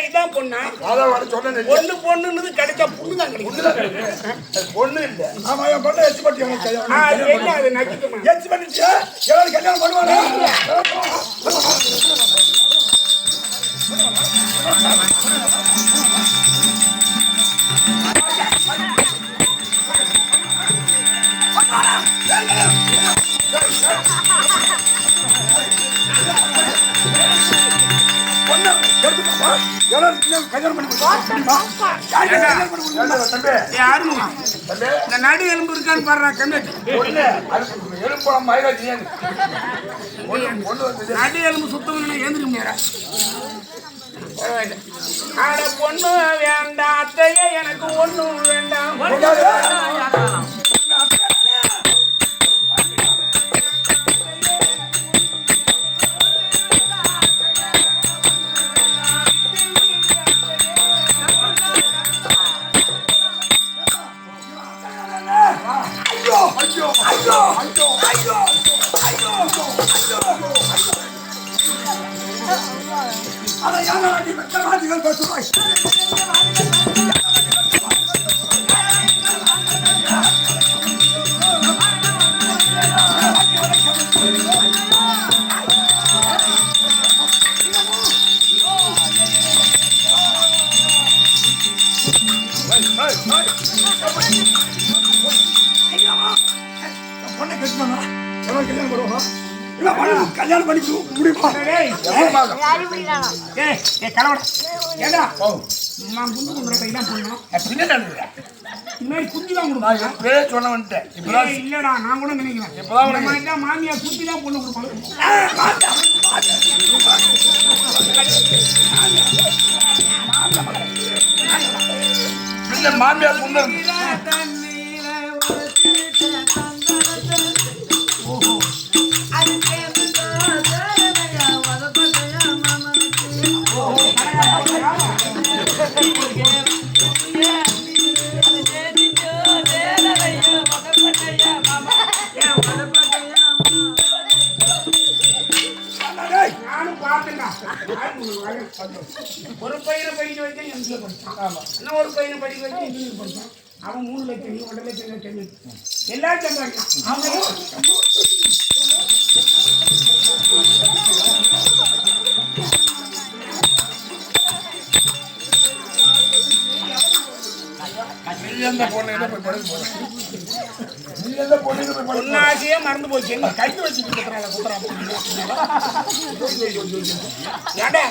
இதான் பொண்ணா பொண்ணு பொண்ணுன்னு கிடைச்சா பொண்ணுதான் கிடைக்கும் பொண்ணு இல்ல. ஆமா என் பொண்ணு எச்சு பட்டி என்ன அது நக்கிக்குமா எச்சு பண்ணிட்டியா எல்லாரும் கல்யாணம் பண்ணுவாங்க. நடு எலும்பு இருக்கான்னு பாடுறா கண்ணு நடு எலும்பு சுத்தம் ஏந்திர முடியாரா ஆட பொண்ணு வேண்டாம் அத்தையே எனக்கு ஒண்ணும் வேண்டாம். கல்யாணம் பண்ணிக்க முடியுமா? ஏண்டா நான் குண்டு குண்டு தான் போடணும். குந்தி தான் கொடுப்பாங்க சொன்ன வந்துட்டேன். இல்லடா நான் கூட நினைக்கிறேன் இப்பதான் மாமியார் குந்தி தான் பொண்ணு கொடுப்பாங்க. மாமியார் பொண்ணு ஒரு பையனை படிக்க வச்சு எம்சிஏ படிச்சான். இன்னும் ஒரு பையனை படிக்க வச்சு இன்ஜினியர் படிச்சான். அவன் 3 லட்சம் 1.5 லட்சம் எல்லாரும் சம்பாதிச்சான். பொண்ணாசியே மறந்து போச்சு. கைது வச்சுட்டு ஏண்டா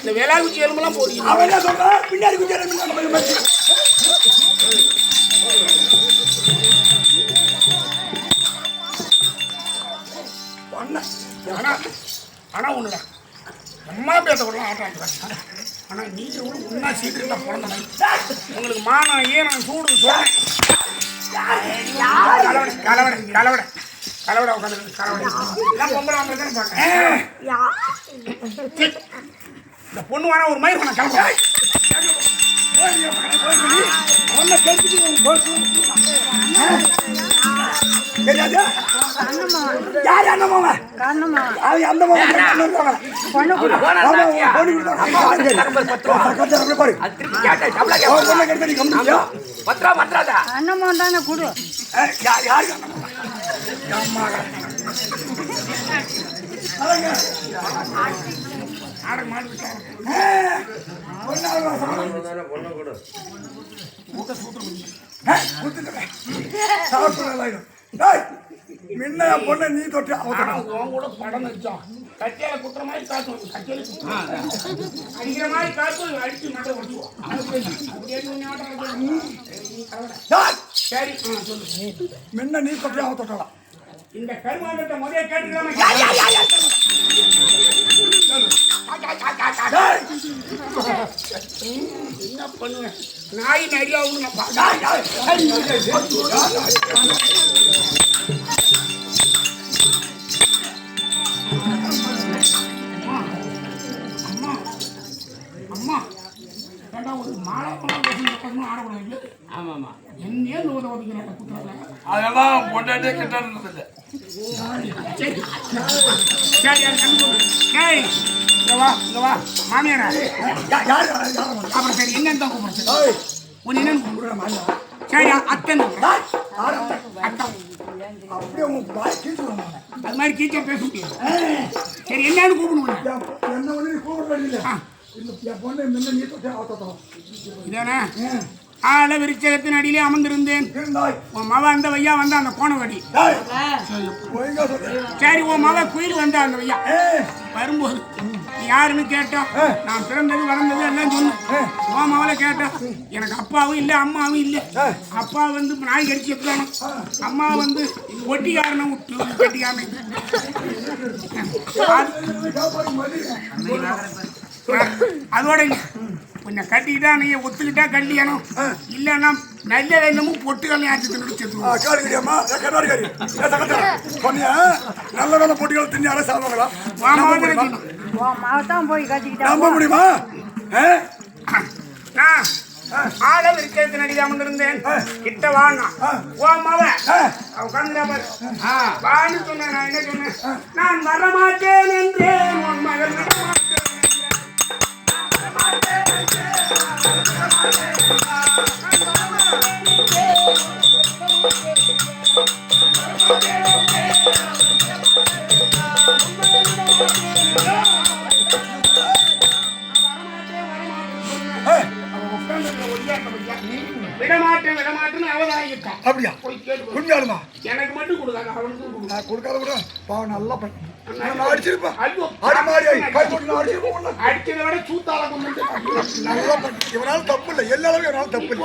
இந்த வேளா குச்சி எலும்பெல்லாம் போடுங்க. அவன் என்ன சொல்றான்? பின்னாடி குச்சி ஆனா ஒண்ணுடா அம்மா பேசக்கூடலாம் ஆட்டாங்க. ஆனா நீங்க கூட ஒன்னா சீக்கிரம் பிறந்த உங்களுக்கு மானம் ஈரம் சூடு சொல்றேன். கலவடை கலவடை கலவடை உட்காந்து கலவடை பொம்பளை அவங்களுக்கு பார்க்க இந்த பொண்ணு வேணா ஒரு மயிர் பண்ண கிளம்ப யார் அந்த மாமா அந்த அண்ணமாண்டான குடு யாரு முன்ன பொண்ணு நீ தொட்டு கூட படம் வச்சோம். கட்சியில குத்துற மாதிரி காசு கட்சியில அடிக்கிற மாதிரி காசு அடிச்சு மட்டும் ஒட்டுவோம். சரி சொல்லு. முன்ன நீ தொட்டு அவன் தொட்டலாம். இந்த கருமாண்டத்தை முதல்ல கேட்டுக்கலாமா? என்ன பண்ணுவேன்? நாய் நடிகாவும் அதெல்லாம் பொண்டாட்டியே கிட்டதில்லை. சரி சரி அது கண்டு கொடு. ஏய் இங்க வா மாமியாரா அப்புறம் சரி என்னன்னு தான் கூப்பிடுறது உன் என்னன்னு கூப்பிடுற சரி அத்தன் அத்தன் அப்படியே உன் வாய் கீழ்த்துருவாங்க. அது மாதிரி கீச்சா பேச முடியாது. சரி என்னன்னு கூப்பிடுவோம் என்ன ஒண்ணு நீ கூப்பிட இல்லை. என் பொண்ணு முன்ன நீ தொட்டே ஆத்தோம். இதானே ஆள விருச்சகத்தின் அடியிலே அமர்ந்திருந்தேன். உன் மவ அந்த வையா வந்தா அந்த கோணவடி. சரி உன் மவ குயில் வந்தா அந்த வையா வரும்போது நீ யாருன்னு கேட்டா நான் பிறந்தது வளர்ந்தது எல்லாம் சொன்னேன். உன் மவளை கேட்டா எனக்கு அப்பாவும் இல்லை அம்மாவும் இல்லை. அப்பா வந்து நாய் கடிச்சு எடுத்தானோ, அம்மா வந்து ஒட்டிக்காரனும் கட்டிக்காரனை. அதோட கொஞ்சம் கட்டிக்கிட்டா நீ ஒத்துக்கிட்டா கல்யாணம் இல்லைன்னா நல்ல வேணுமும் பொட்டுகள் நல்ல நல்ல பொட்டுகள் தின்னால சாப்பிடுங்களா போய் கட்டிக்கிட்டா நம்ப முடியுமா? ஆள விருச்சகத்தின் அடியில் அமர்ந்திருந்தேன். கிட்ட வாங்க உட்காந்துடா பாரு. வான்னு சொன்னேன். நான் என்ன சொன்னேன்? நான் வரமாட்டேன் என்றேன். உன் மகள் விடமாட்டேன்னு அவதாயிட்டான். அப்படியா? குடிஞ்சாலுமா எனக்கு மட்டும் கொடுக்காது, அவனுக்கு நான் கொடுக்காத கூட பாவம் நல்லா பண்ண அடிச்சிருப்பேன். அடிச்சதை விட சூத்தால கொண்டு நல்லா பண்ண. இவனால தப்பு இல்லை, எல்லாரும் இவனால தப்பு இல்லை.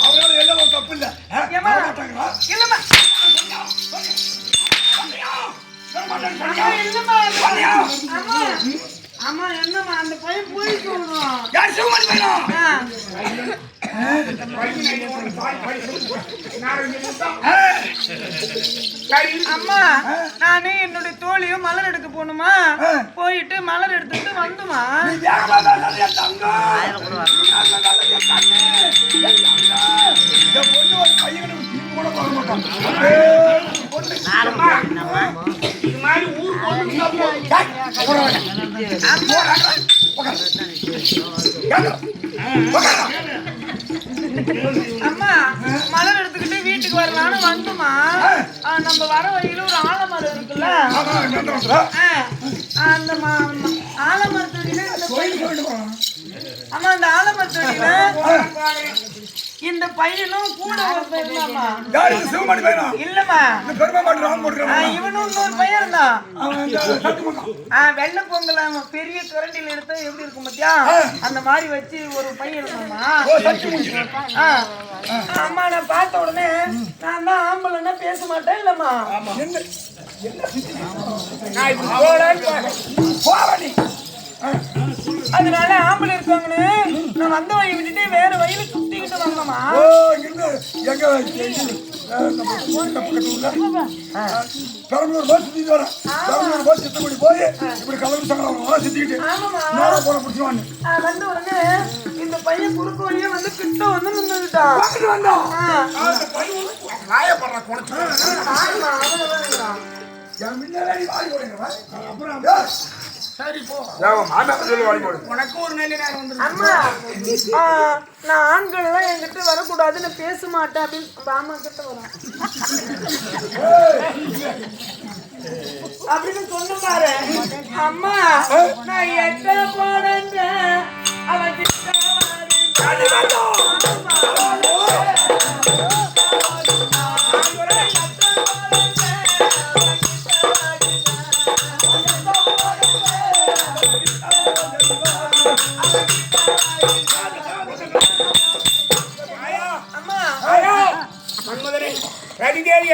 அவனால எல்லாரும் தப்பு இல்லை. அம்மா என்னம்மா அந்த பையன் போய் சொல்றோம். அம்மா நானே என்னுடைய தோழியும் மலர் எடுக்க போகணுமா, போயிட்டு மலர் எடுத்துட்டு வந்துமா. இது மாதிரி ஊர் அம்மா மலர் எடுத்துக்கிட்டு வீட்டுக்கு வரலான்னு வந்துமா. நம்ம வர வழியில ஒரு ஆலமரம் இருக்குல்ல, அந்த ஆலமரத்தடியில அம்மா அந்த ஆலமரத்தடியில இந்த பையனும் கூட ஒரு பையன் இல்லம்மா, இவனும் இன்னொரு பையன் தான். வெள்ளை பொங்கல் பெரிய கரண்டில எடுத்தா எப்படி இருக்கும் பத்தியா, அந்த மாதிரி வச்சு ஒரு பையன் இருந்தாமா. அம்மா நான் பார்த்த உடனே நான் தான் ஆம்பளைன்னா பேச மாட்டேன் இல்லம்மா. அதனால ஆம்பளை இருக்காங்கன்னு நான் வந்த வழி விட்டுட்டு வேற வழியில சுத்திக்கிட்டு வந்தோமா. பெரம்பலூர் பஸ் சுத்திட்டு வரேன். பெரம்பலூர் பஸ் சித்தப்படி போய் இப்படி கலந்து சங்கடம் சுத்திக்கிட்டு போன பிடிச்சிவாங்க. வந்து உடனே இந்த பையன் குறுக்கு வழியா வந்து கிட்ட வந்து நின்றுட்டான். உனக்கு ஒரு நல்ல நேரம் வந்து அம்மா நான் ஆண்கள் எல்லாம் என்கிட்ட வரக்கூடாது, நான் பேச மாட்டேன் அப்படின்னு பாமா கிட்ட வரேன் அப்படின்னு சொன்ன பாரு. அம்மா நான் எட்ட போனேங்க அவன்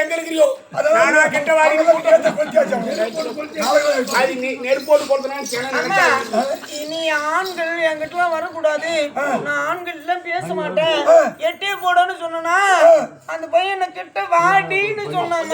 எங்க இருக்கிறியோ நெருப்போடு இனி ஆண்கள் என்கிட்ட வரக்கூடாது, நான் ஆண்கள் எல்லாம் பேச மாட்டேன் எட்டே போடன்னு சொன்னா அந்த பையன் கிட்ட வாடின்னு சொன்னாங்க.